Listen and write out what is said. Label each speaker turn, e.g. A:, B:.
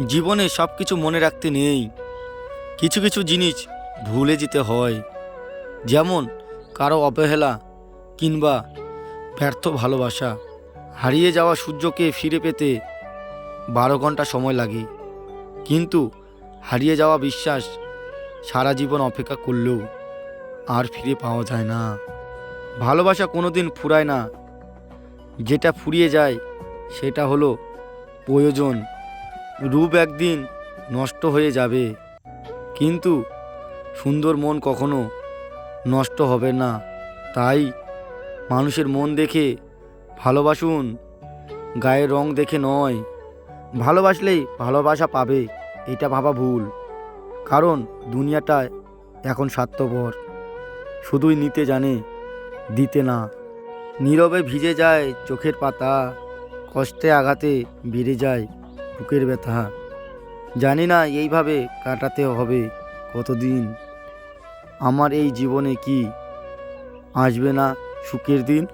A: জীবনে সব কিছু মনে রাখতে নেই, কিছু কিছু জিনিস ভুলে যেতে হয়। যেমন কারো অবহেলা কিংবা ব্যর্থ ভালোবাসা। হারিয়ে যাওয়া সূর্যকে ফিরে পেতে 12 ঘন্টা সময় লাগে, কিন্তু হারিয়ে যাওয়া বিশ্বাস সারা জীবন অপেক্ষা করলেও আর ফিরে পাওয়া যায় না। ভালোবাসা কোনোদিন ফুরায় না, যেটা ফুরিয়ে যায় সেটা হলো প্রয়োজন। রূপ একদিন নষ্ট হয়ে যাবে, কিন্তু সুন্দর মন কখনো নষ্ট হবে না। তাই মানুষের মন দেখে ভালোবাসুন, গায়ের রং দেখে নয়। ভালোবাসলেই ভালোবাসা পাবে এটা ভাবা ভুল, কারণ দুনিয়াটা এখন স্বার্থপর, শুধুই নিতে জানে, দিতে না। নীরবে ভিজে যায় চোখের পাতা, কষ্টে আঘাতে বেড়ে যায় বুকের ব্যথা। জানি না এইভাবে কাটাতে হবে কতদিন। আমার এই জীবনে কি আসবে না সুখের দিন?